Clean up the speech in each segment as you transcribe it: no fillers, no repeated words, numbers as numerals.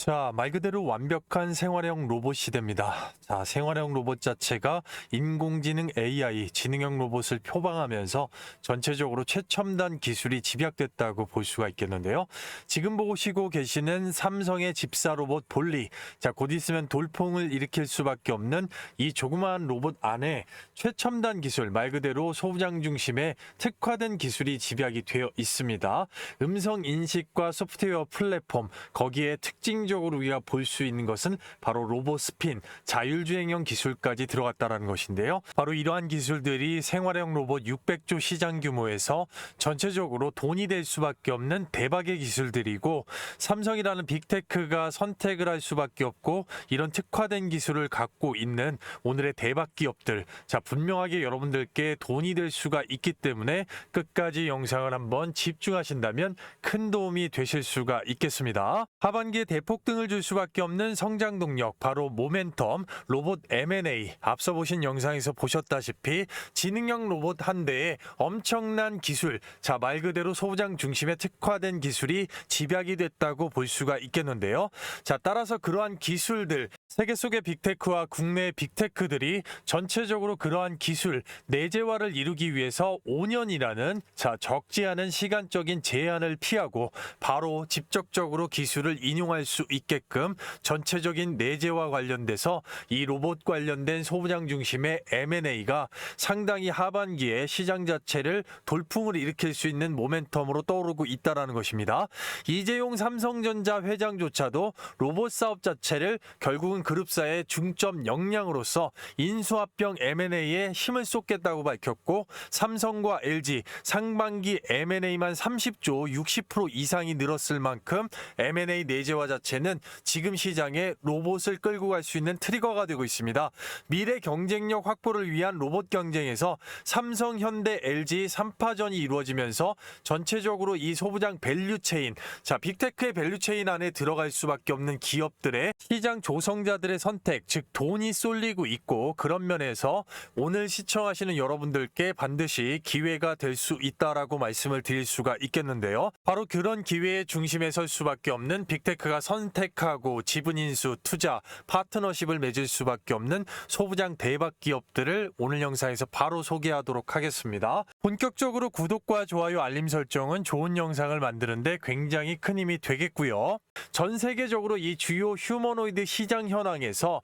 자, 말 그대로 완벽한 생활형 로봇 시대입니다. 자, 생활형 로봇 자체가 인공지능 AI, 지능형 로봇을 표방하면서 전체적으로 최첨단 기술이 집약됐다고 볼 수가 있겠는데요. 지금 보시고 계시는 삼성의 집사 로봇 볼리. 자, 곧 있으면 돌풍을 일으킬 수밖에 없는 이 조그마한 로봇 안에 최첨단 기술, 말 그대로 소부장 중심의 특화된 기술이 집약이 되어 있습니다. 음성 인식과 소프트웨어 플랫폼, 거기에 특징적으로 우리가 볼 수 있는 것은 바로 로봇 스핀, 자율주행형 기술까지 들어갔다는 것인데요. 바로 이러한 기술들이 생활형 로봇 600조 시장 규모에서 전체적으로 돈이 될 수밖에 없는 대박의 기술들이고, 삼성이라는 빅테크가 선택을 할 수밖에 없고 이런 특화된 기술을 갖고 있는 오늘의 대박 기업들, 자, 분명하게 여러분들께 돈이 될 수가 있기 때문에 끝까지 영상을 한번 집중하신다면 큰 도움이 되실 수가 있겠습니다. 하반기에 대폭등을 줄 수밖에 없는 성장 동력, 바로 모멘텀 로봇 M&A. 앞서 보신 영상에서 보셨다시피 지능형 로봇 한 대에 엄청난 기술, 자, 말 그대로 소부장 중심의 특화된 기술이 집약이 됐다고 볼 수가 있겠는데요. 자, 따라서 그러한 기술들, 세계 속의 빅테크와 국내 빅테크들이 전체적으로 그러한 기술 내재화를 이루기 위해서 5년이라는 적지 않은 시간적인 제한을 피하고 바로 직접적으로 기술을 인용할 수 있게끔 전체적인 내재화 관련돼서 이 로봇 관련된 소부장 중심의 M&A가 상당히 하반기에 시장 자체를 돌풍을 일으킬 수 있는 모멘텀으로 떠오르고 있다는 것입니다. 이재용 삼성전자 회장조차도 로봇 사업 자체를 결국은 그룹사의 중점 역량으로서 인수합병 M&A에 힘을 쏟겠다고 밝혔고, 삼성과 LG 상반기 M&A만 30조 60% 이상이 늘었을 만큼 M&A 내재화 자체는 지금 시장에 로봇을 끌고 갈 수 있는 트리거가 되고 있습니다. 미래 경쟁력 확보를 위한 로봇 경쟁에서 삼성, 현대, LG 3파전이 이루어지면서 전체적으로 이 소부장 밸류체인, 자, 빅테크의 밸류체인 안에 들어갈 수밖에 없는 기업들의 시장 조성자들의 선택, 즉 돈이 쏠리고 있고, 그런 면에서 오늘 시청하시는 여러분들께 반드시 기회가 될 수 있다라고 말씀을 드릴 수가 있겠는데요. 바로 그런 기회의 중심에 설 수밖에 없는 빅테크가 선택하고 지분 인수, 투자, 파트너십을 맺을 수밖에 없는 소부장 대박 기업들을 오늘 영상에서 바로 소개하도록 하겠습니다. 본격적으로 구독과 좋아요, 알림 설정은 좋은 영상을 만드는데 굉장히 큰 힘이 되겠고요. 전 세계적으로 이 주요 휴머노이드 시장 현황에서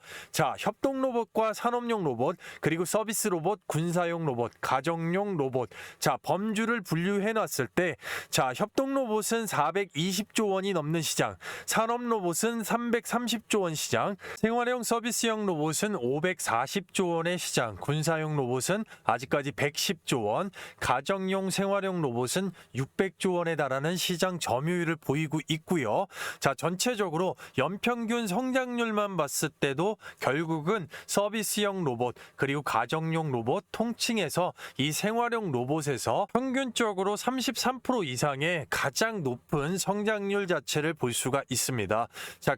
협동 로봇과 산업용 로봇, 그리고 서비스 로봇, 군사용 로봇, 가정용 로봇, 범주를 분류해 놨을 때 협동 로봇은 420조 원이 넘는 시장, 산업 로봇은 330조 원 시장, 생활용 서비스형 로봇은 540조 원의 시장, 군사용 로봇은 아직까지 110조 원, 가정용 생활용 로봇은 600조 원에 달하는 시장 점유율을 보이고 있고요. 전체적으로 연평균 성장률만 봤을 때도 결국은 서비스형 로봇, 그리고 가정용 로봇 통칭해서 이 생활용 로봇에서 평균적으로 33% 이상의 가장 높은 성장률 자체를 볼 수가 있습니다.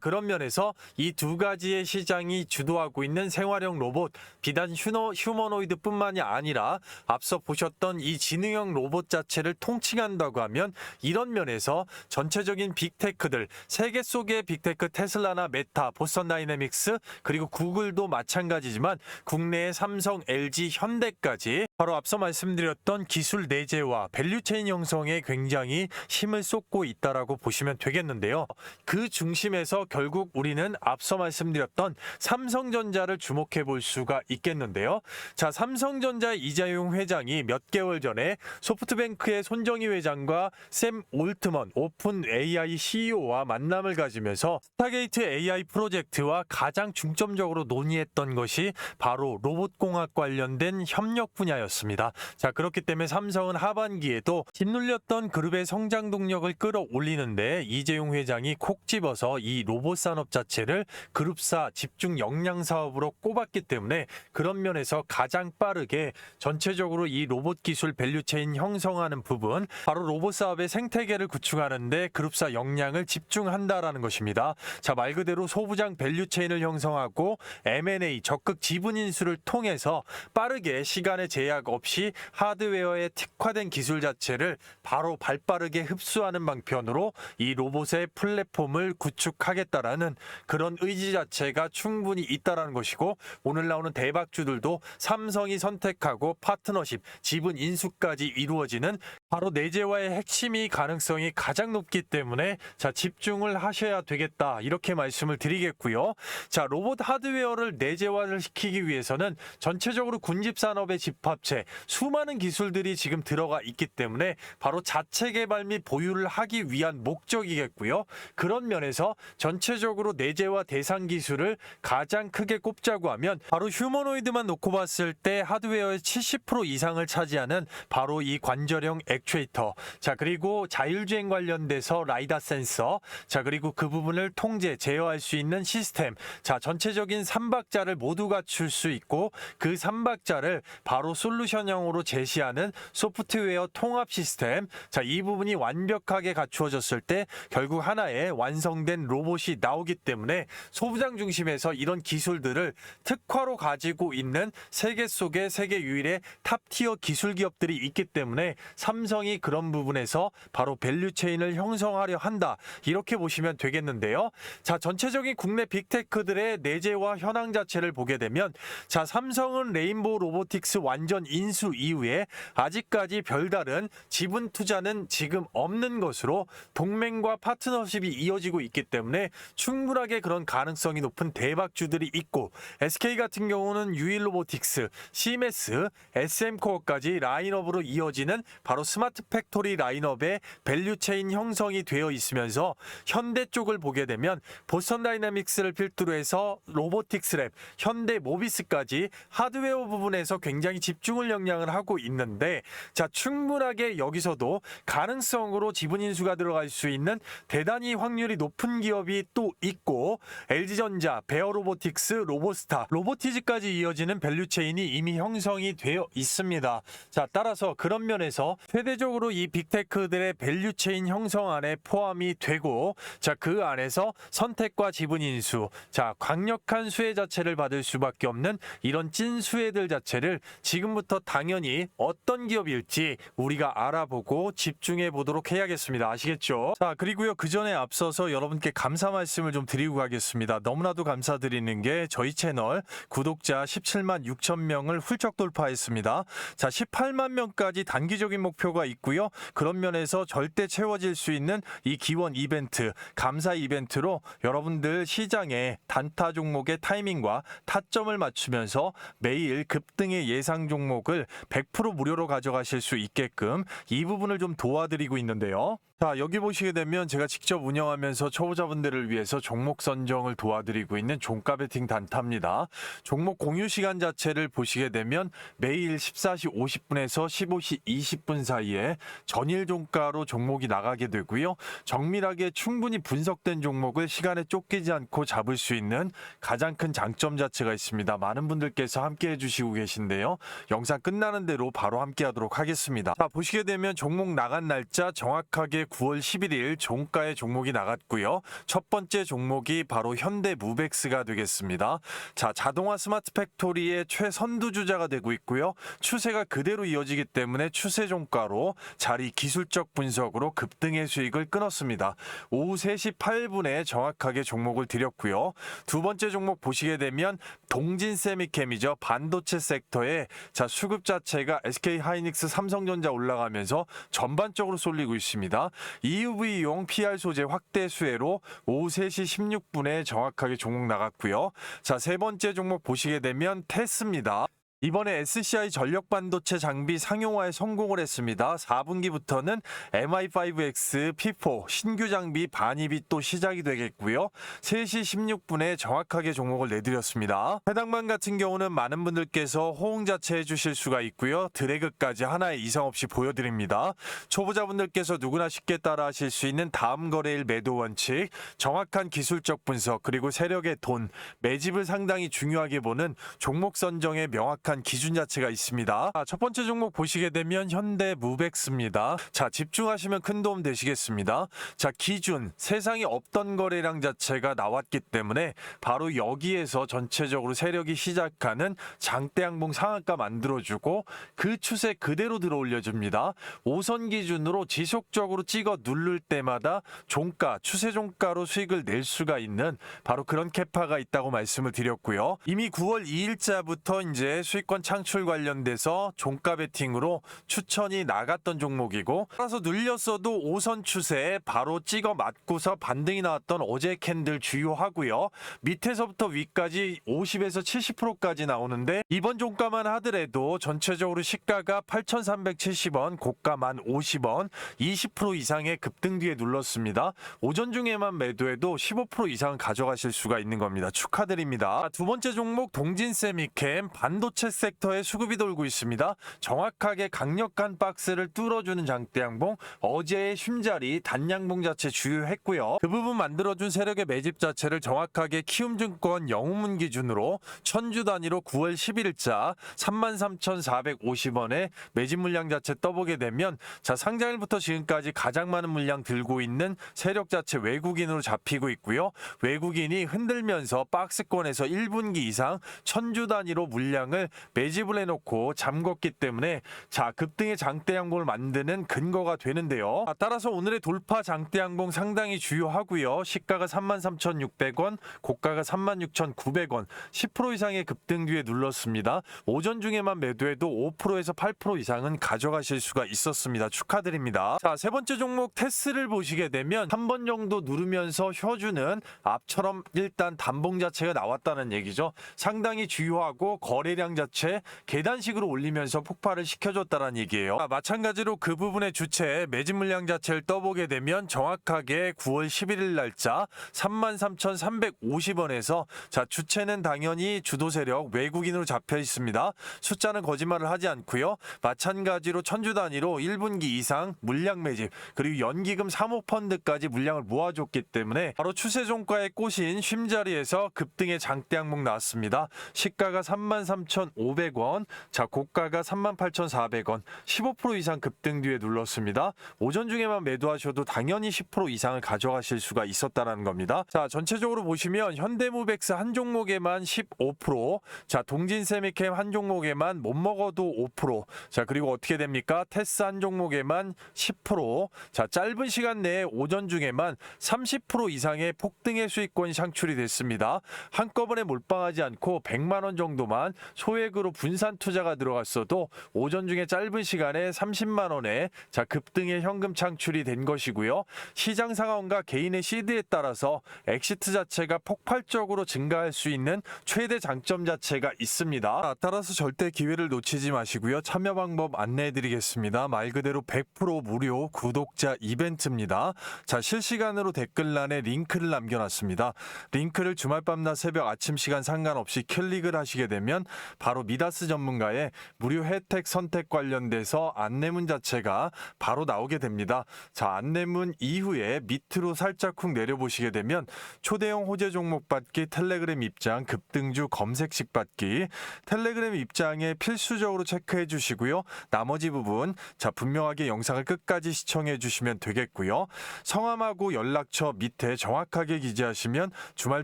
그런 면에서 이 두 가지의 시장이 주도하고 있는 생활형 로봇, 비단 휴머노이드뿐만이 아니라 앞서 보셨던 이 지능형 로봇 자체를 통칭한다고 하면, 이런 면에서 전체적인 빅테크들, 세계 속의 빅테크 테슬라나 메타, 보스턴 다이내믹스, 그리고 구글도 마찬가지지만 국내의 삼성, LG, 현대까지 바로 앞서 말씀드렸던 기술 내재화, 밸류체인 형성에 굉장히 힘을 쏟고 있다라고 보시면 되겠는데요. 그 중심에서 결국 우리는 앞서 말씀드렸던 삼성전자를 주목해 볼 수가 있겠는데요. 삼성전자의 이재용 회장이 몇 개월 전에 소프트뱅크의 손정희 회장과 샘 올트먼 오픈 AI CEO와 만남을 가지면서 스타게이트 AI 프로젝트와 가장 중점적으로 논의했던 것이 바로 로봇공학 관련된 협력 분야였습니다. 그렇기 때문에 삼성은 하반기에도 짓눌렸던 그룹의 성장 동력을 끌어올리는데 이재용 회장이 콕 집어서 이 로봇 산업 자체를 그룹사 집중 역량 사업으로 꼽았기 때문에 그런 면에서 가장 빠르게 전체적으로 이 로봇 기술 밸류체인 형성하는 부분, 바로 로봇 사업의 생태계를 구축하는데 그룹사 역량을 집중한다라는 것입니다. 말 그대로 소부장 밸류체인을 형성하고 M&A 적극 지분 인수를 통해서 빠르게 시간의 제약 없이 하드웨어에 특화된 기술 자체를 바로 발빠르게 흡수하는 방편으로 이 로봇의 플랫폼을 구축 구축하겠다라는 그런 의지 자체가 충분히 있다라는 것이고, 오늘 나오는 대박주들도 삼성이 선택하고 파트너십, 지분 인수까지 이루어지는 바로 내재화의 핵심이 가능성이 가장 높기 때문에 자, 집중을 하셔야 되겠다, 이렇게 말씀을 드리겠고요. 자, 로봇 하드웨어를 내재화를 시키기 위해서는 전체적으로 군집산업의 집합체, 수많은 기술들이 지금 들어가 있기 때문에 바로 자체 개발 및 보유를 하기 위한 목적이겠고요. 그런 면에서 전체적으로 내재화 대상 기술을 가장 크게 꼽자고 하면 바로 휴머노이드만 놓고 봤을 때 하드웨어의 70% 이상을 차지하는 바로 이 관절형 액추에이터, 자, 그리고 자율주행 관련돼서 라이다 센서, 자, 그리고 그 부분을 통제, 제어할 수 있는 시스템, 자, 전체적인 3박자를 모두 갖출 수 있고, 그 3박자를 바로 솔루션형으로 제시하는 소프트웨어 통합 시스템, 자, 이 부분이 완벽하게 갖추어졌을 때 결국 하나의 완성된 로봇이 나오기 때문에 소부장 중심에서 이런 기술들을 특화로 가지고 있는 세계 속에 세계 유일의 탑티어 기술 기업들이 있기 때문에 삼성이 그런 부분에서 바로 밸류체인을 형성하려 한다, 이렇게 보시면 되겠는데요. 자, 전체적인 국내 빅테크들의 내재화 현황 자체를 보게 되면, 자, 삼성은 레인보우 로보틱스 완전 인수 이후에 아직까지 별다른 지분 투자는 지금 없는 것으로 동맹과 파트너십이 이어지고 있기 때문에 충분하게 그런 가능성이 높은 대박주들이 있고, SK 같은 경우는 유일로보틱스, CMS, SM코어까지 라인업으로 이어지는 바로 스마트 팩토리 라인업의 밸류체인 형성이 되어 있으면서, 현대 쪽을 보게 되면 보스턴 다이나믹스를 필두로 해서 로보틱스랩, 현대 모비스까지 하드웨어 부분에서 굉장히 집중을 역량을 하고 있는데, 자, 충분하게 여기서도 가능성으로 지분 인수가 들어갈 수 있는 대단히 확률이 높은 기업이 또 있고, LG전자, 베어로보틱스, 로보스타, 로보티즈까지 이어지는 밸류체인이 이미 형성이 되어 있습니다. 자, 따라서 그런 면에서 최대적으로 이 빅테크들의 밸류체인 형성 안에 포함이 되고, 자, 그 안에서 선택과 지분 인수, 자, 강력한 수혜 자체를 받을 수밖에 없는 이런 찐 수혜들 자체를 지금부터 당연히 어떤 기업일지 우리가 알아보고 집중해 보도록 해야겠습니다. 아시겠죠? 자, 그리고요, 그 전에 앞서서 여러분께 감사 말씀을 좀 드리고 가겠습니다. 너무나도 감사드리는 게 저희 채널 구독자 17만 6천 명을 훌쩍 돌파했습니다. 자, 18만 명까지 단기적인 목표가 있고요. 그런 면에서 절대 채워질 수 있는 이 기원 이벤트, 감사 이벤트로 여러분들 시장의 단타 종목의 타이밍과 타점을 맞추면서 매일 급등의 예상 종목을 100% 무료로 가져가실 수 있게끔 이 부분을 좀 도와드리고 있는데요. 자, 여기 보시게 되면 제가 직접 운영하면서 초보자분들을 위해서 종목 선정을 도와드리고 있는 종가 베팅 단타입니다. 종목 공유 시간 자체를 보시게 되면 매일 14시 50분에서 15시 20분 사이에 전일 종가로 종목이 나가게 되고요. 정밀하게 충분히 분석된 종목을 시간에 쫓기지 않고 잡을 수 있는 가장 큰 장점 자체가 있습니다. 많은 분들께서 함께 해주시고 계신데요. 영상 끝나는 대로 바로 함께 하도록 하겠습니다. 자, 보시게 되면 종목 나간 날짜 정확하게 9월 11일 종가의 종목이 나갔고요. 첫 번째 종목이 바로 현대무벡스가 되겠습니다. 자, 자동화 스마트 팩토리의 최선두주자가 되고 있고요. 추세가 그대로 이어지기 때문에 추세 종가로 자리 기술적 분석으로 급등의 수익을 끊었습니다. 오후 3시 8분에 정확하게 종목을 드렸고요. 두 번째 종목 보시게 되면 동진세미캠이죠. 반도체 섹터의 자, 수급 자체가 SK하이닉스, 삼성전자 올라가면서 전반적으로 쏠리고 있습니다. EUV용 PR 소재 확대 수혜로 오후 3시 16분에 정확하게 종목 나갔고요. 자, 세 번째 종목 보시게 되면 테스입니다. 이번에 SCI 전력 반도체 장비 상용화에 성공을 했습니다. 4분기부터는 MI5X, P4 신규 장비 반입이 또 시작이 되겠고요. 3시 16분에 정확하게 종목을 내드렸습니다. 해당만 같은 경우는 많은 분들께서 호응 자체 해주실 수가 있고요. 드래그까지 하나의 이상 없이 보여드립니다. 초보자분들께서 누구나 쉽게 따라 하실 수 있는 다음 거래일 매도 원칙, 정확한 기술적 분석, 그리고 세력의 돈, 매집을 상당히 중요하게 보는 종목 선정의 명확한 완벽한 기준 자체가 있습니다. 첫 번째 종목 보시게 되면 현대무벡스입니다. 자, 집중하시면 큰 도움 되시겠습니다. 자, 기준 세상에 없던 거래량 자체가 나왔기 때문에 바로 여기에서 전체적으로 세력이 시작하는 장대 양봉 상한가 만들어주고 그 추세 그대로 들어 올려줍니다. 5선 기준으로 지속적으로 찍어 누를 때마다 종가, 추세 종가로 수익을 낼 수가 있는 바로 그런 캐파가 있다고 말씀을 드렸고요. 이미 9월 2일자부터 이제 수익권 창출 관련돼서 종가 베팅으로 추천이 나갔던 종목이고, 따라서 눌렸어도 5선 추세에 바로 찍어 맞고서 반등이 나왔던 어제 캔들 주요하고요. 밑에서부터 위까지 50에서 70%까지 나오는데 이번 종가만 하더라도 전체적으로 시가가 8,370원, 고가만 50원, 20% 이상의 급등 뒤에 눌렀습니다. 오전 중에만 매도해도 15% 이상 가져가실 수가 있는 겁니다. 축하드립니다. 두 번째 종목 동진세미캠 반도체 섹터에 수급이 돌고 있습니다. 정확하게 강력한 박스를 뚫어주는 장대양봉, 어제의 쉼자리 단양봉 자체 주요했고요. 그 부분 만들어준 세력의 매집 자체를 정확하게 키움증권 영웅문 기준으로 천주 단위로 9월 10일자 33,450원에 매집 물량 자체 떠보게 되면, 자, 상장일부터 지금까지 가장 많은 물량 들고 있는 세력 자체 외국인으로 잡히고 있고요. 외국인이 흔들면서 박스권에서 1분기 이상 천주 단위로 물량을 매집을 해놓고 잠궜기 때문에 자, 급등의 장대양봉을 만드는 근거가 되는데요. 따라서 오늘의 돌파 장대양봉 상당히 주요하고요. 시가가 33,600원, 고가가 36,900원, 10% 이상의 급등 뒤에 눌렀습니다. 오전 중에만 매도해도 5%에서 8% 이상은 가져가실 수가 있었습니다. 축하드립니다. 자, 세 번째 종목 테스를 보시게 되면 한 번 정도 누르면서 혀주는 앞처럼 일단 단봉 자체가 나왔다는 얘기죠. 상당히 주요하고 거래량 자체 계단식으로 올리면서 폭발을 시켜줬다는 얘기예요. 마찬가지로 그 부분의 주체 매집 물량 자체를 떠보게 되면 정확하게 9월 11일 날짜 33,350원에서 자, 주체는 당연히 주도 세력 외국인으로 잡혀 있습니다. 숫자는 거짓말을 하지 않고요. 마찬가지로 천주 단위로 1분기 이상 물량 매집, 그리고 연기금 사모펀드까지 물량을 모아줬기 때문에 바로 추세 종가의 꽃인 쉼자리에서 급등의 장대 항목 나왔습니다. 시가가 33,500원, 자, 고가가 38,400원, 15% 이상 급등 뒤에 눌렀습니다. 오전 중에만 매도하셔도 당연히 10% 이상을 가져가실 수가 있었다는 겁니다. 자, 전체적으로 보시면 현대무벡스 한 종목에만 15%, 자, 동진세미캠 한 종목에만 못 먹어도 5%, 자, 그리고 어떻게 됩니까? 테스 한 종목에만 10%, 자, 짧은 시간 내에 오전 중에만 30% 이상의 폭등의 수익권이 창출이 됐습니다. 한꺼번에 몰빵하지 않고 100만 원 정도만 소액으로 분산 투자가 들어갔어도 오전 중에 짧은 시간에 30만 원의 자, 급등의 현금 창출이 된 것이고요. 시장 상황과 개인의 시드에 따라서 엑시트 자체가 폭발적으로 증가할 수 있는 최대 장점 자체가 있습니다. 따라서 절대 기회를 놓치지 마시고요. 참여 방법 안내해 드리겠습니다. 말 그대로 100% 무료 구독자 이벤트입니다. 자, 실시간으로 댓글란에 링크를 남겨놨습니다. 링크를 주말 밤낮 새벽 아침 시간 상관없이 클릭을 하시게 되면 바로 미다스 전문가의 무료 혜택 선택 관련돼서 안내문 자체가 바로 나오게 됩니다. 자, 안내문 이후에 밑으로 살짝 훅 내려보시게 되면 초대형 호재 종목 받기, 텔레그램 입장, 급등주 검색식 받기, 텔레그램 입장에 필수적으로 체크해 주시고요. 나머지 부분 자, 분명하게 영상을 끝까지 시청해 주시면 되겠고요. 성함하고 연락처 밑에 정확하게 기재하시면 주말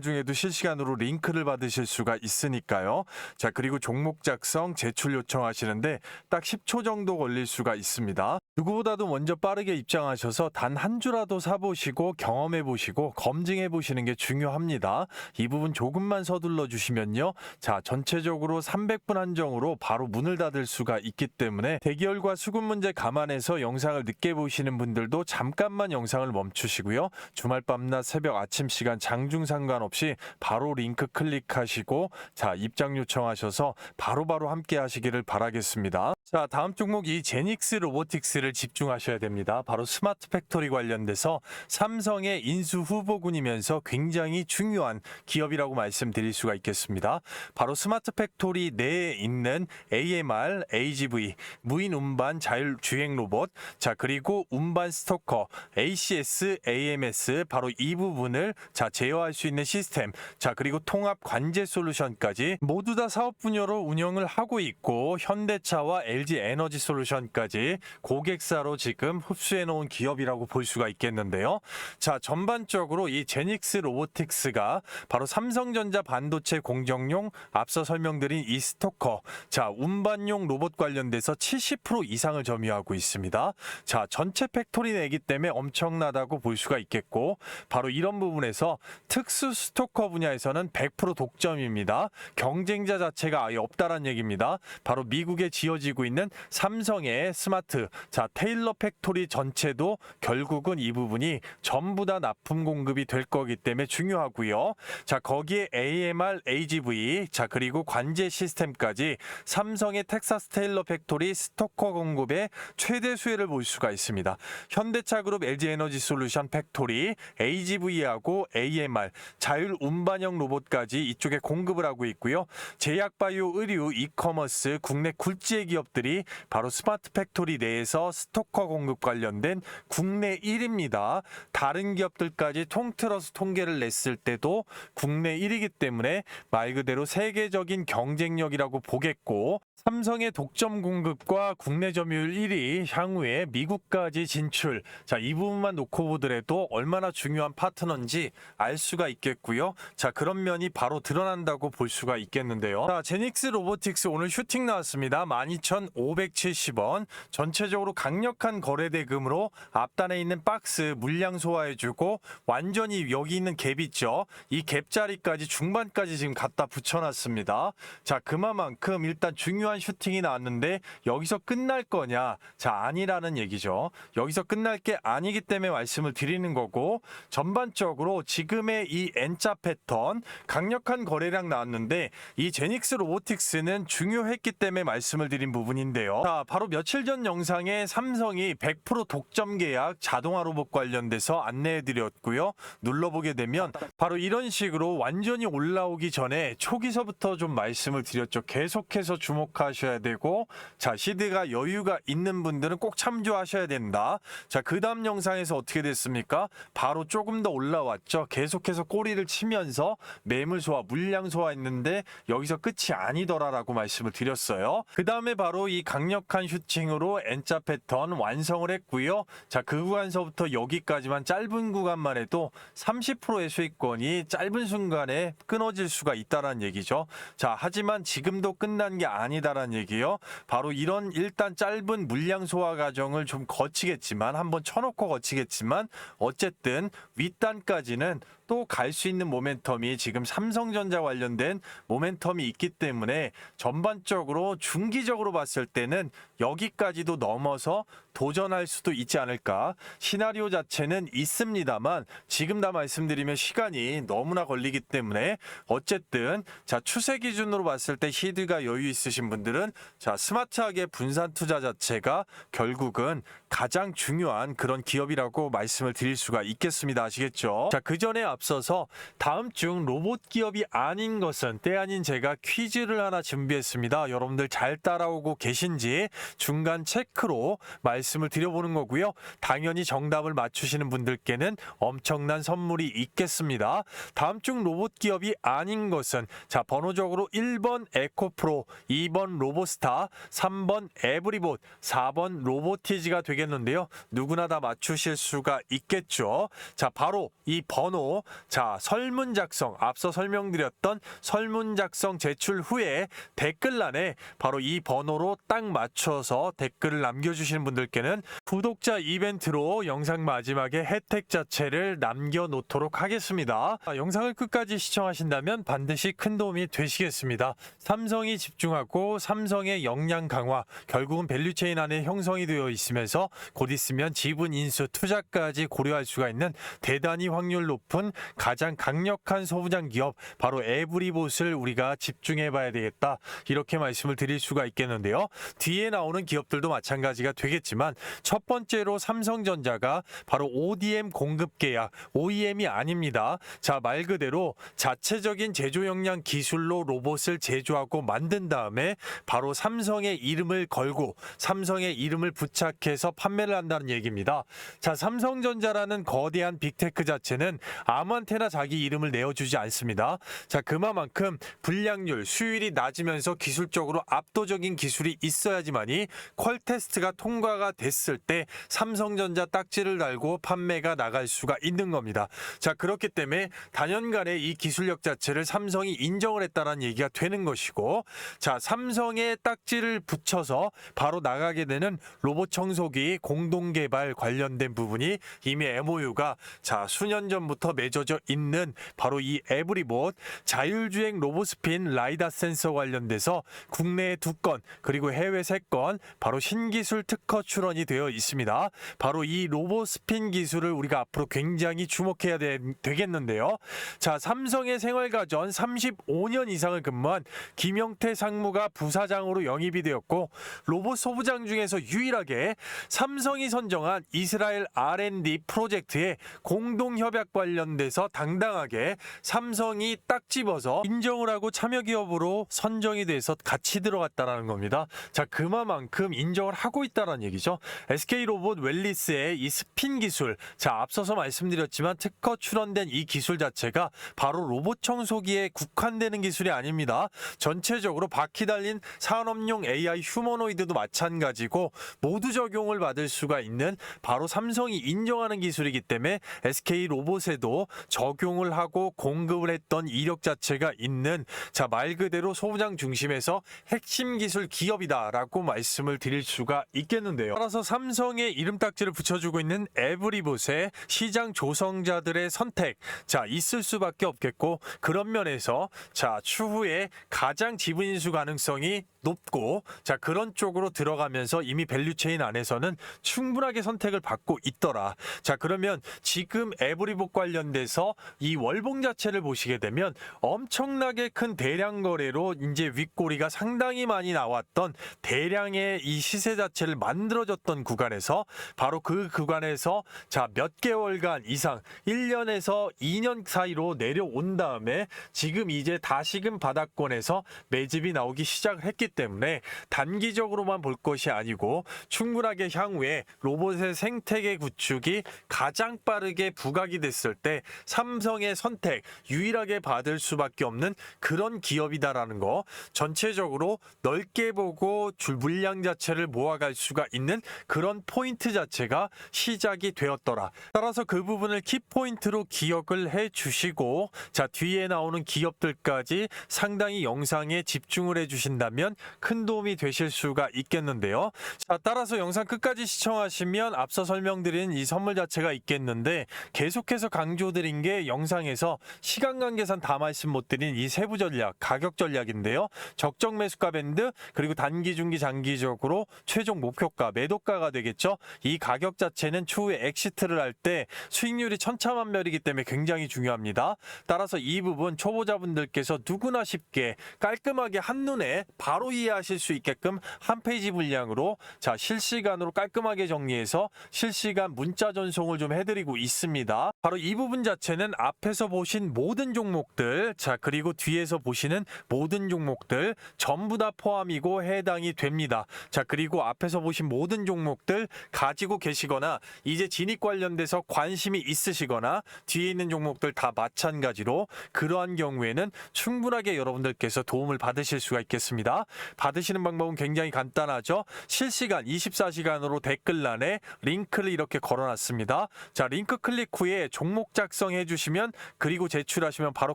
중에도 실시간으로 링크를 받으실 수가 있으니까요. 자, 그리고 종목 작성, 제출 요청하시는데 딱 10초 정도 걸릴 수가 있습니다. 누구보다도 먼저 빠르게 입장하셔서 단 한 주라도 사보시고 경험해보시고 검증해보시는 게 중요합니다. 이 부분 조금만 서둘러 주시면요. 자, 전체적으로 300분 한정으로 바로 문을 닫을 수가 있기 때문에 대기열과 수급 문제 감안해서 영상을 늦게 보시는 분들도 잠깐만 영상을 멈추시고요. 주말 밤낮 새벽 아침 시간 장중 상관없이 바로 링크 클릭하시고 자, 입장 요청하셔서 바로바로 함께 하시기를 바라겠습니다. 자, 다음 종목이 제닉스 로보틱스를 뉴스를 집중하셔야 됩니다. 바로 스마트 팩토리 관련돼서 삼성의 인수 후보군이면서 굉장히 중요한 기업이라고 말씀드릴 수가 있겠습니다. 바로 스마트 팩토리 내에 있는 AMR, AGV, 무인 운반 자율 주행 로봇, 자 그리고 운반 스토커, ACS, AMS 바로 이 부분을 제어할 수 있는 시스템, 자 그리고 통합 관제 솔루션까지 모두 다 사업 분야로 운영을 하고 있고 현대차와 LG 에너지 솔루션까지 고객사로 지금 흡수해 놓은 기업이라고 볼 수가 있겠는데요. 자, 전반적으로 이 제닉스 로보틱스가 바로 삼성전자 반도체 공정용 앞서 설명드린 이 스토커, 자, 운반용 로봇 관련돼서 70% 이상을 점유하고 있습니다. 자, 전체 팩토리 내기 때문에 엄청나다고 볼 수가 있겠고 바로 이런 부분에서 특수 스토커 분야에서는 100% 독점입니다. 경쟁자 자체가 아예 없다란 얘기입니다. 바로 미국에 지어지고 있는 삼성의 스마트, 자 테일러 팩토리 전체도 결국은 이 부분이 전부 다 납품 공급이 될 거기 때문에 중요하고요. 자 거기에 AMR, AGV, 자 그리고 관제 시스템까지 삼성의 텍사스 테일러 팩토리 스토커 공급의 최대 수혜를 볼 수가 있습니다. 현대차 그룹 LG 에너지 솔루션 팩토리, AGV하고 AMR, 자율 운반형 로봇까지 이쪽에 공급을 하고 있고요. 제약바이오, 의류, 이커머스, 국내 굴지의 기업들이 바로 스마트 팩토리 내에서 스토커 공급 관련된 국내 1위입니다. 다른 기업들까지 통틀어서 통계를 냈을 때도 국내 1위이기 때문에 말 그대로 세계적인 경쟁력이라고 보겠고 삼성의 독점 공급과 국내 점유율 1위, 향후에 미국까지 진출. 자, 이 부분만 놓고 보더라도 얼마나 중요한 파트너인지 알 수가 있겠고요. 자, 그런 면이 바로 드러난다고 볼 수가 있겠는데요. 자, 제닉스 로보틱스 오늘 슈팅 나왔습니다. 12,570원. 전체적으로 강력한 거래 대금으로 앞단에 있는 박스 물량 소화해주고 완전히 여기 있는 갭 있죠. 이 갭 자리까지 중반까지 지금 갖다 붙여놨습니다. 자, 그만큼 일단 중요한 슈팅이 나왔는데 여기서 끝날 거냐? 자, 아니라는 얘기죠. 여기서 끝날 게 아니기 때문에 말씀을 드리는 거고 전반적으로 지금의 이 N자 패턴 강력한 거래량 나왔는데 이 제닉스 로보틱스는 중요했기 때문에 말씀을 드린 부분인데요. 자, 바로 며칠 전 영상에 삼성이 100% 독점 계약 자동화 로봇 관련돼서 안내해 드렸고요. 눌러보게 되면 바로 이런 식으로 완전히 올라오기 전에 초기서부터 좀 말씀을 드렸죠. 계속해서 주목하셔야 되고 자 시드가 여유가 있는 분들은 꼭 참조하셔야 된다. 자 그 다음 영상에서 어떻게 됐습니까? 바로 조금 더 올라왔죠. 계속해서 꼬리를 치면서 매물 소화, 물량 소화했는데 여기서 끝이 아니더라라고 말씀을 드렸어요. 그 다음에 바로 이 강력한 슈팅으로 N자 패턴 완성을 했고요. 자 그 구간서부터 여기까지만 짧은 구간만 해도 30%의 수익권이 짧은 순간에 끊어질 수가 있다는 얘기죠. 자 하지만 지금도 끝난 게 아니다라는 얘기요. 바로 이런 일단 짧은 물량 소화 과정을 좀 거치겠지만 한번 쳐놓고 거치겠지만 어쨌든 윗단까지는 또 갈 수 있는 모멘텀이 지금 삼성전자 관련된 모멘텀이 있기 때문에 전반적으로 중기적으로 봤을 때는 여기까지도 넘어서 도전할 수도 있지 않을까. 시나리오 자체는 있습니다만 지금 다 말씀드리면 시간이 너무나 걸리기 때문에 어쨌든 자 추세 기준으로 봤을 때 시드가 여유 있으신 분들은 자 스마트하게 분산 투자 자체가 결국은 가장 중요한 그런 기업이라고 말씀을 드릴 수가 있겠습니다. 아시겠죠? 자, 그 전에 앞서서 다음 중 로봇 기업이 아닌 것은 때 아닌 제가 퀴즈를 하나 준비했습니다. 여러분들 잘 따라오고 계신지 중간 체크로 말씀을 드려보는 거고요. 당연히 정답을 맞추시는 분들께는 엄청난 선물이 있겠습니다. 다음 중 로봇 기업이 아닌 것은 자 번호적으로 1번 에코프로, 2번 로보스타, 3번 에브리봇, 4번 로보티지가 되겠는데요. 누구나 다 맞추실 수가 있겠죠. 자 바로 이 번호, 자 설문 작성, 앞서 설명드렸던 설문 작성 제출 후에 댓글란에 바로 이 번호로 딱 맞춰서 댓글을 남겨주시는 분들께는 구독자 이벤트로 영상 마지막에 혜택 자체를 남겨놓도록 하겠습니다. 영상을 끝까지 시청하신다면 반드시 큰 도움이 되시겠습니다. 삼성이 집중하고 삼성의 역량 강화, 결국은 밸류체인 안에 형성이 되어 있으면서 곧 있으면 지분 인수 투자까지 고려할 수가 있는 대단히 확률 높은 가장 강력한 소부장 기업 바로 에브리봇을 우리가 집중해 봐야 되겠다, 이렇게 말씀을 드릴 수가 있겠는데요. 뒤에 나오는 기업들도 마찬가지가 되겠지만 말씀드렸지만 첫 번째로 삼성전자가 바로 ODM 공급 계약, OEM이 아닙니다. 자, 말 그대로 자체적인 제조 역량 기술로 로봇을 제조하고 만든 다음에 바로 삼성의 이름을 걸고 삼성의 이름을 부착해서 판매를 한다는 얘기입니다. 자, 삼성전자라는 거대한 빅테크 자체는 아무한테나 자기 이름을 내어주지 않습니다. 자, 그만큼 불량률, 수율이 낮으면서 기술적으로 압도적인 기술이 있어야지만이 퀄 테스트가 통과가 됐을 때 삼성전자 딱지를 달고 판매가 나갈 수가 있는 겁니다. 자, 그렇기 때문에 단연간에 이 기술력 자체를 삼성이 인정을 했다는 얘기가 되는 것이고, 자, 삼성의 딱지를 붙여서 바로 나가게 되는 로봇 청소기 공동 개발 관련된 부분이 이미 MOU가 자, 수년 전부터 맺어져 있는 바로 이 에브리봇 자율주행 로봇스핀 라이다 센서 관련돼서 국내에 2건 그리고 해외 3건 바로 신기술 특허 출원이 되어 있습니다. 바로 이 로봇스핀 기술을 우리가 앞으로 굉장히 주목해야 되겠는데요. 자, 삼성의 생활가전 35년 이상을 근무한 김영태 상무가 부사장으로 영입이 되었고, 로봇 소부장 중에서 유일하게 삼성이 선정한 이스라엘 R&D 프로젝트에 공동협약 관련돼서 당당하게 삼성이 딱 집어서 인정을 하고 참여기업으로 선정이 돼서 같이 들어갔다라는 겁니다. 자, 그만큼 인정을 하고 있다는 얘기죠. SK로봇 웰리스의 이 스핀 기술, 자, 앞서서 말씀드렸지만 특허 출원된 이 기술 자체가 바로 로봇 청소기에 국한되는 기술이 아닙니다. 전체적으로 바퀴 달린 산업용 AI 휴머노이드도 마찬가지고 모두 적용을 받을 수가 있는 바로 삼성이 인정하는 기술이기 때문에 SK로봇에도 적용을 하고 공급을 했던 이력 자체가 있는, 자, 말 그대로 소부장 중심에서 핵심 기술 기업이다라고 말씀을 드릴 수가 있겠는데요. 따라서 삼성의 이름 딱지를 붙여주고 있는 에브리봇의 시장 조성자들의 선택, 자, 있을 수밖에 없겠고, 그런 면에서 자, 추후에 가장 지분 인수 가능성이 높고, 자, 그런 쪽으로 들어가면서 이미 밸류체인 안에서는 충분하게 선택을 받고 있더라. 자, 그러면 지금 에브리봇 관련돼서 이 월봉 자체를 보시게 되면 엄청나게 큰 대량 거래로 이제 윗꼬리가 상당히 많이 나왔던 대량의 이 시세 자체를 만들어졌던 구간에서 바로 그 구간에서 자, 몇 개월간 이상 1년에서 2년 사이로 내려온 다음에 지금 이제 다시금 바닥권에서 매집이 나오기 시작을 했기 때문에 단기적으로만 볼 것이 아니고 충분하게 향후에 로봇의 생태계 구축이 가장 빠르게 부각이 됐을 때 삼성의 선택 유일하게 받을 수밖에 없는 그런 기업이다라는 거, 전체적으로 넓게 보고 물량 자체를 모아갈 수가 있는 그런 포인트 자체가 시작이 되었더라. 따라서 그 부분을 키포인트로 기억을 해 주시고, 자, 뒤에 나오는 기업들까지 상당히 영상에 집중을 해 주신다면 큰 도움이 되실 수가 있겠는데요. 자, 따라서 영상 끝까지 시청하시면 앞서 설명드린 이 선물 자체가 있겠는데, 계속해서 강조드린 게 영상에서 시간 관계상 다 말씀 못 드린 이 세부 전략, 가격 전략인데요. 적정 매수가 밴드, 그리고 단기, 중기, 장기적으로 최종 목표가, 매도가가 되겠죠. 이 가격 자체는 추후에 엑시트를 할 때 수익률이 천차만별이기 때문에 굉장히 중요합니다. 따라서 이 부분 초보자분들께서 누구나 쉽게 깔끔하게 한눈에 바로 이해하실 수 있게끔 한 페이지 분량으로 자, 실시간으로 깔끔하게 정리해서 실시간 문자 전송을 좀 해드리고 있습니다. 바로 이 부분 자체는 앞에서 보신 모든 종목들, 자, 그리고 뒤에서 보시는 모든 종목들 전부 다 포함이고 해당이 됩니다. 자, 그리고 앞에서 보신 모든 종목들 가지고 계시거나 이제 진입 관련돼서 관심이 있으시거나 뒤에 있는 종목들 다 마찬가지로 그러한 경우에는 충분하게 여러분들께서 도움을 받으실 수가 있겠습니다. 받으시는 방법은 굉장히 간단하죠. 실시간 24시간으로 댓글란에 링크를 이렇게 걸어놨습니다. 자, 링크 클릭 후에 종목 작성해 주시면 그리고 제출하시면 바로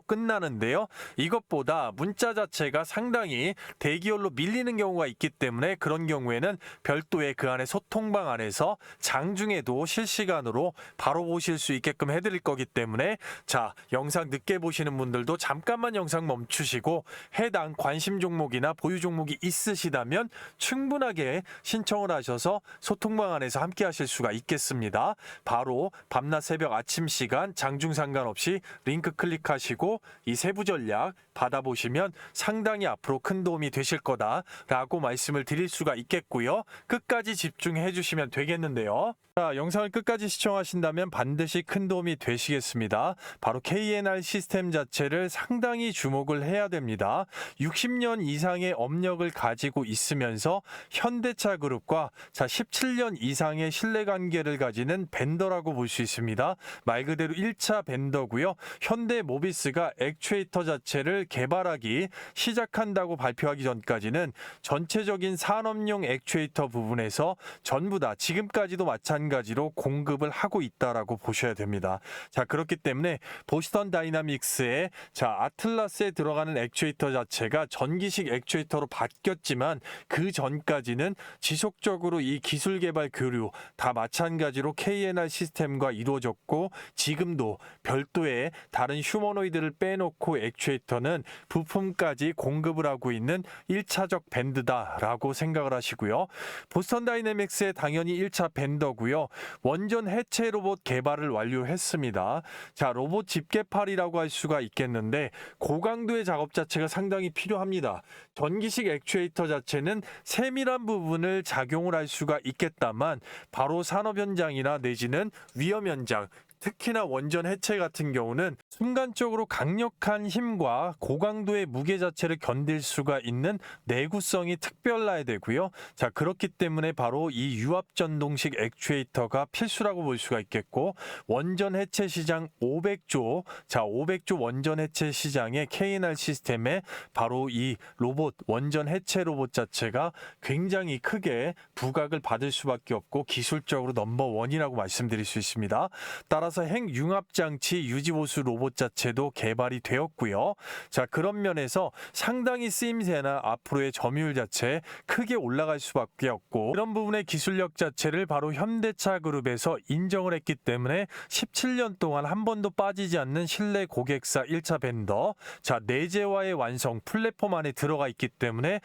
끝나는데요. 이것보다 문자 자체가 상당히 대기열로 밀리는 경우가 있기 때문에 그런 경우에는 별도의 그 안에 소통방 안에서 장중에도 실시간으로 바로 보실 수 있게끔 해드릴 거기 때문에 자, 영상 늦게 보시는 분들도 잠깐만 영상 멈추시고 해당 관심 종목이나 보유 종목 항목이 있으시다면 충분하게 신청을 하셔서 소통 방안에서 함께 하실 수가 있겠습니다. 바로 밤낮 새벽 아침 시간 장중 상관없이 링크 클릭하시고 이 세부 전략 받아보시면 상당히 앞으로 큰 도움이 되실 거다라고 말씀을 드릴 수가 있겠고요. 끝까지 집중해 주시면 되겠는데요. 자, 영상을 끝까지 시청하신다면 반드시 큰 도움이 되시겠습니다. 바로 KNR 시스템 자체를 상당히 주목을 해야 됩니다. 60년 이상의 업력을 가지고 있으면서 현대차 그룹과 17년 이상의 신뢰관계를 가지는 벤더라고 볼 수 있습니다. 말 그대로 1차 벤더고요. 현대모비스가 액추에이터 자체를 개발하기 시작한다고 발표하기 전까지는 전체적인 산업용 액추에이터 부분에서 전부 다 지금까지도 마찬가지로 공급을 하고 있다라고 보셔야 됩니다. 자, 그렇기 때문에 보스턴 다이나믹스의 아틀라스에 들어가는 액추에이터 자체가 전기식 액추에이터로 바뀌었지만 그 전까지는 지속적으로 이 기술 개발 교류 다 마찬가지로 KNR 시스템과 이루어졌고 지금도 별도의 다른 휴머노이드를 빼놓고 액추에이터는 부품까지 공급을 하고 있는 1차적 밴드다라고 생각을 하시고요. 보스턴 다이내믹스의 당연히 1차 밴더고요. 원전 해체 로봇 개발을 완료했습니다. 자, 로봇 집게팔이라고 할 수가 있겠는데 고강도의 작업 자체가 상당히 필요합니다. 전기식 액추에이터 자체는 세밀한 부분을 작용을 할 수가 있겠다만 바로 산업 현장이나 내지는 위험 현장 특히나 원전 해체 같은 경우는 순간적으로 강력한 힘과 고강도의 무게 자체를 견딜 수가 있는 내구성이 특별해야 되고요. 자, 그렇기 때문에 바로 이 유압 전동식 액추에이터가 필수라고 볼 수가 있겠고 원전 해체 시장 500조, 500조 원전 해체 시장의 KNR 시스템에 바로 이 로봇, 원전 해체 로봇 자체가 굉장히 크게 부각을 받을 수밖에 없고 기술적으로 넘버원이라고 말씀드릴 수 있습니다. 따라서 핵융합장치 유지보수 로봇 자체도 개발이 되었고요. 자, 그런 면에서 상당히 쓰임새나 앞으로의 점유율 자체 크게 올라갈 수밖에 없고 그런 부분의 기술력 자체를 바로 현대차 그룹에서 인정을 했기 때문에 17년 동안 한 번도 빠지지 않는 신뢰 고객사 1차 벤더, 내재화의 완성 플랫폼 안에 들어가 있기 때문에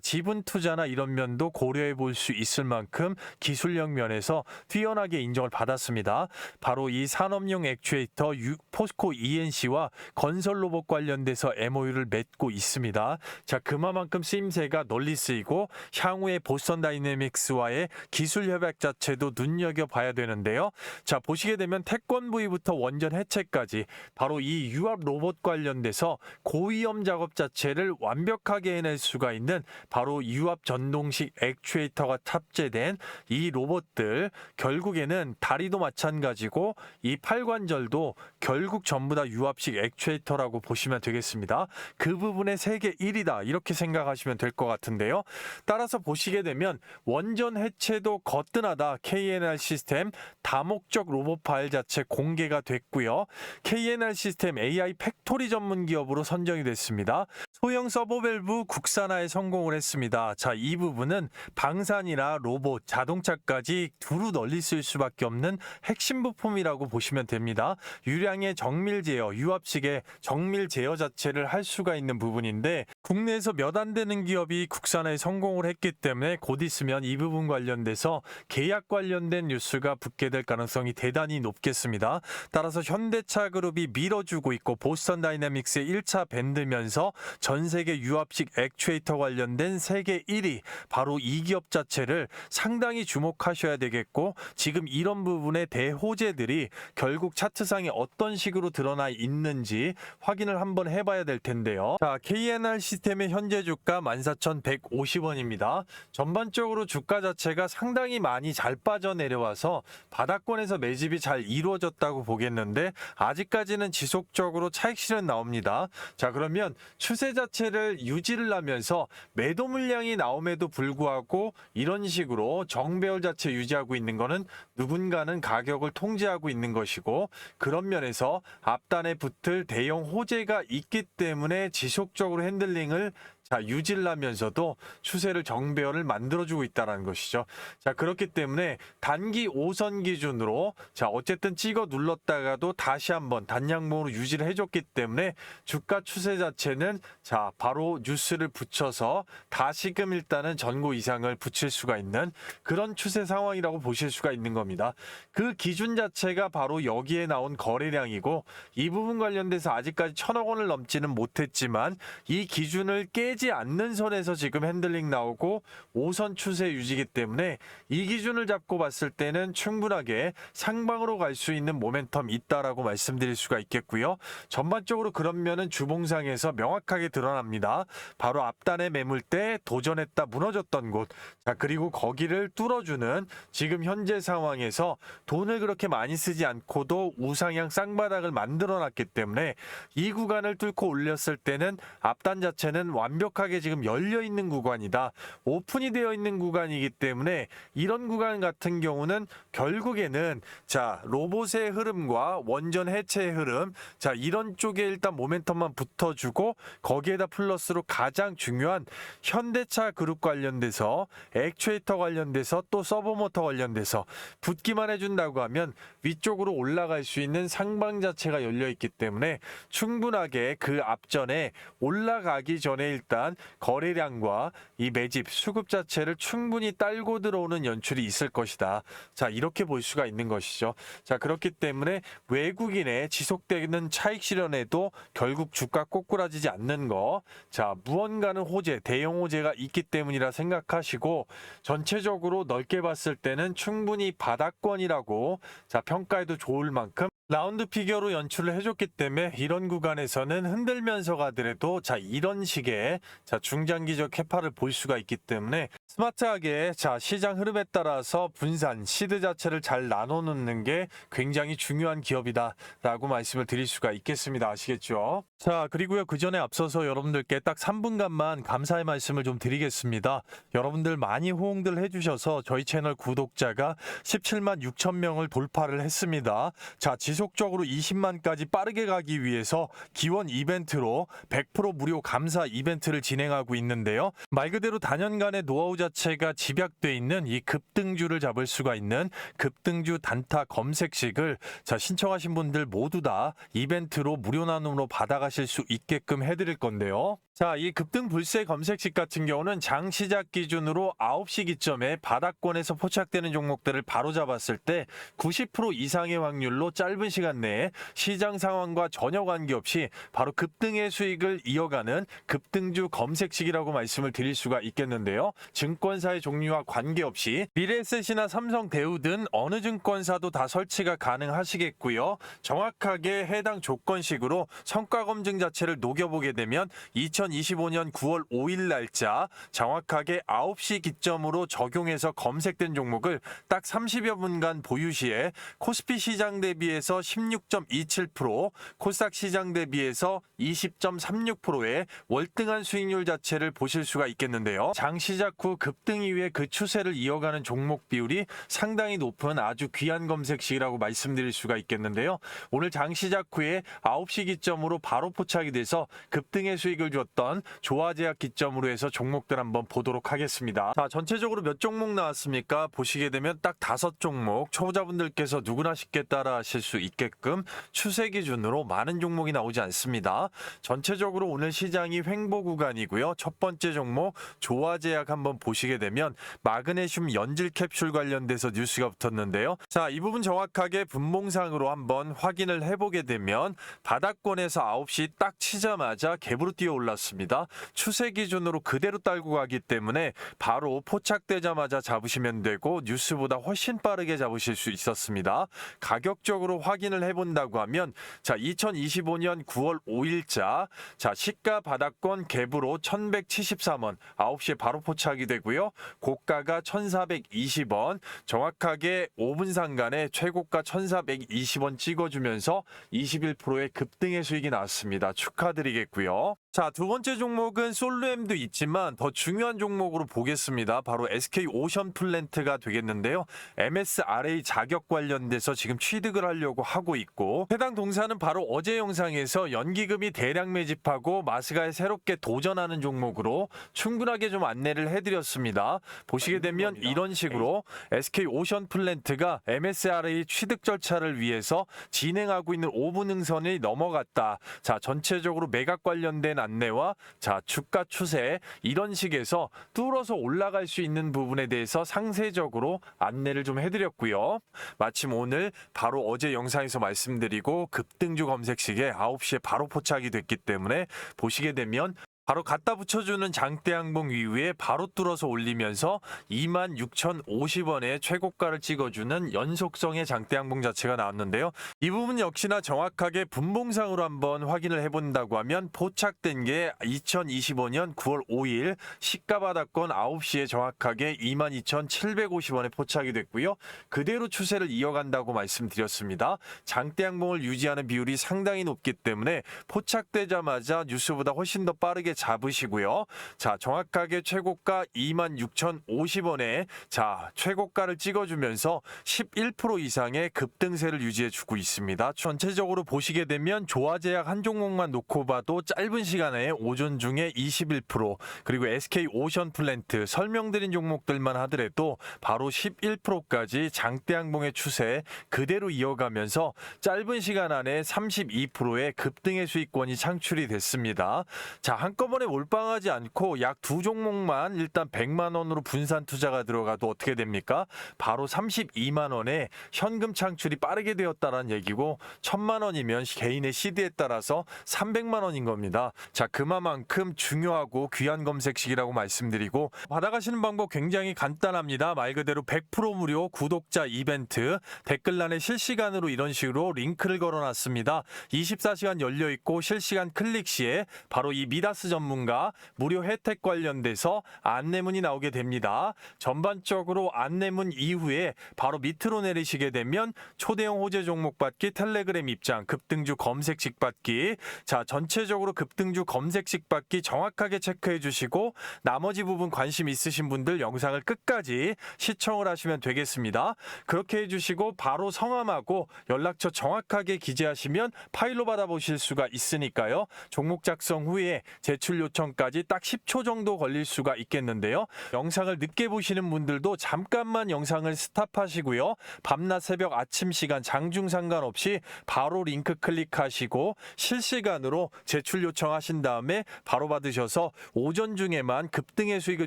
지분 투자나 이런 면도 고려해 볼 수 있을 만큼 기술력 면에서 뛰어나게 인정을 받았습니다. 바로 이 산업용 액추에이터 포스코 ENC와 건설 로봇 관련돼서 MOU를 맺고 있습니다. 자, 그만큼 쓰임새가 널리 쓰이고 향후에 보스턴 다이내믹스와의 기술 협약 자체도 눈여겨봐야 되는데요. 자, 보시게 되면 태권 부위부터 원전 해체까지 바로 이 유압 로봇 관련돼서 고위험 작업 자체를 완벽하게 해낼 수가 있는 바로 유압 전동식 액추에이터가 탑재된 이 로봇들 결국에는 다리도 마찬가지고 이 팔관절도 결국 전부 다 유압식 액추에이터라고 보시면 되겠습니다. 그 부분의 세계 1위다 이렇게 생각하시면 될 것 같은데요. 따라서 보시게 되면 원전 해체도 거뜬하다 KNR 시스템 다목적 로봇 파일 자체 공개가 됐고요. KNR 시스템 AI 팩토리 전문 기업으로 선정이 됐습니다. 소형 서버밸브 국산화에 성공을 했습니다. 자, 이 부분은 방산이나 로봇, 자동차까지 두루 널리 쓸 수밖에 없는 핵심 부품이라고 보시면 됩니다. 유량의 정밀 제어, 유압식의 정밀 제어 자체를 할 수가 있는 부분인데 국내에서 몇 안 되는 기업이 국산화에 성공을 했기 때문에 곧 있으면 이 부분 관련돼서 계약 관련된 뉴스가 붙게 될 가능성이 대단히 높겠습니다. 따라서 현대차 그룹이 밀어주고 있고 보스턴 다이내믹스의 1차 밴드면서 전 세계 유압식 액추에이터 관련된 세계 1위 바로 이 기업 자체를 상당히 주목하셔야 되겠고 지금 이런 부분의 대호재들이 결국 차트상에 어떤 식으로 드러나 있는지 확인을 한번 해봐야 될 텐데요. 자, KNR 시스템의 현재 주가 14,150원입니다. 전반적으로 주가 자체가 상당히 많이 잘 빠져내려와서 바닥권에서 매집이 잘 이루어졌다고 보겠는데 아직까지는 지속적으로 차익실은 나옵니다. 자, 그러면 추세 자체를 유지를 하면서 매도 물량이 나옴에도 불구하고 이런 식으로 정배열 자체 유지하고 있는 거는 누군가는 가격을 통제하고 있는 것이고 그런 면에서 앞단에 붙을 대형 호재가 있기 때문에 지속적으로 핸들링을 자, 유지를 하면서도 추세를 정배열을 만들어주고 있다는 것이죠. 자, 그렇기 때문에 단기 5선 기준으로 자, 어쨌든 찍어 눌렀다가도 다시 한번 단양봉으로 유지를 해줬기 때문에 주가 추세 자체는 자, 바로 뉴스를 붙여서 다시금 일단은 전고 이상을 붙일 수가 있는 그런 추세 상황이라고 보실 수가 있는 겁니다. 그 기준 자체가 바로 여기에 나온 거래량이고 이 부분 관련돼서 아직까지 1,000억 원을 넘지는 못했지만 이 기준을 깨지 않는 선에서 지금 핸들링 나오고 5선 추세 유지이기 때문에 이 기준을 잡고 봤을 때는 충분하게 상방으로 갈 수 있는 모멘텀 있다라고 말씀드릴 수가 있겠고요. 전반적으로 그런 면은 주봉상에서 명확하게 드러납니다. 바로 앞단의 매물대 도전했다 무너졌던 곳. 자, 그리고 거기를 뚫어주는 지금 현재 상황에서 돈을 그렇게 많이 쓰지 않고도 우상향 쌍바닥을 만들어놨기 때문에 이 구간을 뚫고 올렸을 때는 앞단 자체는 완벽하게 지금 열려 있는 구간이다. 오픈이 되어 있는 구간이기 때문에 이런 구간 같은 경우는 결국에는 자, 로봇의 흐름과 원전 해체의 흐름, 자, 이런 쪽에 일단 모멘텀만 붙어주고 거기에다 플러스로 가장 중요한 현대차 그룹 관련돼서 액추에이터 관련돼서 또 서버모터 관련돼서 붙기만 해준다고 하면 위쪽으로 올라갈 수 있는 상방 자체가 열려 있기 때문에 충분하게 그 앞전에 올라가기 전에 일단 거래량과 이 매집 수급 자체를 충분히 딸고 들어오는 연출이 있을 것이다. 자, 이렇게 볼 수가 있는 것이죠. 자, 그렇기 때문에 외국인의 지속되는 차익 실현에도 결국 주가 꼬꾸라지지 않는 거. 자, 무언가는 호재, 대형 호재가 있기 때문이라 생각하시고 전체적으로 넓게 봤을 때는 충분히 바닥권이라고 자, 평가해도 좋을 만큼 라운드 피겨로 연출을 해줬기 때문에 이런 구간에서는 흔들면서 가더라도 자, 이런 식의 자, 중장기적 캐파를 볼 수가 있기 때문에 스마트하게 자, 시장 흐름에 따라서 분산 시드 자체를 잘 나눠 놓는 게 굉장히 중요한 기업이다라고 말씀을 드릴 수가 있겠습니다. 아시겠죠? 자, 그리고요, 그 전에 앞서서 여러분들께 딱 3분간만 감사의 말씀을 좀 드리겠습니다. 여러분들 많이 호응들 해주셔서 저희 채널 구독자가 17만 6천 명을 돌파를 했습니다. 자, 지속적으로 20만까지 빠르게 가기 위해서 기원 이벤트로 100% 무료 감사 이벤트를 진행하고 있는데요. 말 그대로 단연간의 노하우 자체가 집약돼 있는 이 급등주를 잡을 수가 있는 급등주 단타 검색식을 자, 신청하신 분들 모두 다 이벤트로 무료 나눔으로 받아가실 수 있게끔 해드릴 건데요. 자, 이 급등 불세 검색식 같은 경우는 장 시작 기준으로 9시 기점에 바닥권에서 포착되는 종목들을 바로 잡았을 때 90% 이상의 확률로 짧은 시간 내에 시장 상황과 전혀 관계없이 바로 급등의 수익을 이어가는 급등주 검색식이라고 말씀을 드릴 수가 있겠는데요. 증권사의 종류와 관계없이 미래에셋이나 삼성, 대우 등 어느 증권사도 다 설치가 가능하시겠고요. 정확하게 해당 조건식으로 성과 검증 자체를 녹여보게 되면 2025년 9월 5일 날짜 정확하게 9시 기점으로 적용해서 검색된 종목을 딱 30여 분간 보유 시에 코스피 시장 대비해서 16.27%, 코스닥 시장 대비해서 20.36%의 월등한 수익률 자체를 보실 수가 있겠는데요. 장 시작 후 급등 이후에 그 추세를 이어가는 종목 비율이 상당히 높은 아주 귀한 검색식이라고 말씀드릴 수가 있겠는데요. 오늘 장 시작 후에 9시 기점으로 바로 포착이 돼서 급등의 수익을 줬던 조화제약 기점으로 해서 종목들 한번 보도록 하겠습니다. 자, 전체적으로 몇 종목 나왔습니까? 보시게 되면 딱 5종목, 초보자분들께서 누구나 쉽게 따라 하실 수 있게끔 추세 기준으로 많은 종목이 나오지 않습니다. 전체적으로 오늘 시장이 횡보 구간이고요. 첫 번째 종목 조화제약 한번 보시게 되면 마그네슘 연질 캡슐 관련돼서 뉴스가 붙었는데요. 자, 이 부분 정확하게 분봉상으로 한번 확인을 해보게 되면 바닥권에서 9시 딱 치자마자 갭으로 뛰어 올랐습니다. 추세 기준으로 그대로 딸고 가기 때문에 바로 포착되자마자 잡으시면 되고 뉴스보다 훨씬 빠르게 잡으실 수 있었습니다. 가격적으로 확인을 해본다고 하면 자, 2025년 9월 5일자 자, 시가 바닥권 갭으로 1173원 9시에 바로 포착이 되고요. 고가가 1420원, 정확하게 5분 상간에 최고가 1420원 찍어주면서 21%의 급등의 수익이 나왔습니다. 축하드리겠고요. 자, 두 번째 종목은 솔루엠도 있지만 더 중요한 종목으로 보겠습니다. 바로 SK 오션 플랜트가 되겠는데요. MSRA 자격 관련돼서 지금 취득을 하려고 하고 있고, 해당 동사는 바로 어제 영상에서 연기금이 대량 매집하고 마스가에 새롭게 도전하는 종목으로 충분하게 좀 안내를 해드렸습니다. 보시게 되면 이런 식으로 SK 오션 플랜트가 MSRA 취득 절차를 위해서 진행하고 있는 5분 응선이 넘어갔다. 자, 전체적으로 매각 관련된 안내와 자, 주가 추세 이런 식에서 뚫어서 올라갈 수 있는 부분에 대해서 상세적으로 안내를 좀 해드렸고요. 마침 오늘 바로 어제 영상에서 말씀드리고 급등주 검색식에 9시에 바로 포착이 됐기 때문에 보시게 되면 바로 갖다 붙여주는 장대양봉 이후에 바로 뚫어서 올리면서 26,050원의 최고가를 찍어주는 연속성의 장대양봉 자체가 나왔는데요. 이 부분 역시나 정확하게 분봉상으로 한번 확인을 해본다고 하면 포착된 게 2025년 9월 5일 시가 바닥권 9시에 정확하게 22,750원에 포착이 됐고요. 그대로 추세를 이어간다고 말씀드렸습니다. 장대양봉을 유지하는 비율이 상당히 높기 때문에 포착되자마자 뉴스보다 훨씬 더 빠르게 잡으시고요. 자, 정확하게 최고가 26,050원에 자, 최고가를 찍어주면서 11% 이상의 급등세를 유지해주고 있습니다. 전체적으로 보시게 되면 조화제약 한 종목만 놓고 봐도 짧은 시간에 오전 중에 21%, 그리고 SK 오션 플랜트 설명드린 종목들만 하더라도 바로 11%까지 장대양봉의 추세 그대로 이어가면서 짧은 시간 안에 32%의 급등의 수익권이 창출이 됐습니다. 자, 한꺼번에 몰빵하지 않고 약 두 종목만 일단 100만 원으로 분산 투자가 들어가도 어떻게 됩니까? 바로 32만 원에 현금 창출이 빠르게 되었다는 얘기고 1000만 원이면 개인의 CD에 따라서 300만 원인 겁니다. 자, 그만큼 중요하고 귀한 검색식이라고 말씀드리고 받아가시는 방법 굉장히 간단합니다. 말 그대로 100% 무료 구독자 이벤트 댓글란에 실시간으로 이런 식으로 링크를 걸어놨습니다. 24시간 열려있고 실시간 클릭 시에 바로 이 미다스 전문가 무료 혜택 관련돼서 안내문이 나오게 됩니다. 전반적으로 안내문 이후에 바로 밑으로 내리시게 되면 초대형 호재 종목 받기, 텔레그램 입장, 급등주 검색식 받기. 자, 전체적으로 급등주 검색식 받기 정확하게 체크해 주시고 나머지 부분 관심 있으신 분들 영상을 끝까지 시청을 하시면 되겠습니다. 그렇게 해주시고 바로 성함하고 연락처 정확하게 기재하시면 파일로 받아보실 수가 있으니까요. 종목 작성 후에 제출 요청까지 딱 10초 정도 걸릴 수가 있겠는데요. 영상을 늦게 보시는 분들도 잠깐만 영상을 스탑하시고요. 밤낮 새벽 아침 시간 장중 상관없이 바로 링크 클릭하시고 실시간으로 제출 요청하신 다음에 바로 받으셔서 오전 중에만 급등의 수익을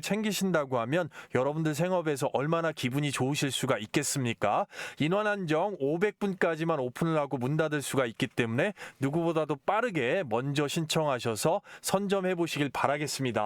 챙기신다고 하면 여러분들 생업에서 얼마나 기분이 좋으실 수가 있겠습니까? 인원 한정 500분까지만 오픈을 하고 문 닫을 수가 있기 때문에 누구보다도 빠르게 먼저 신청하셔서 선점해 보시길 바라겠습니다.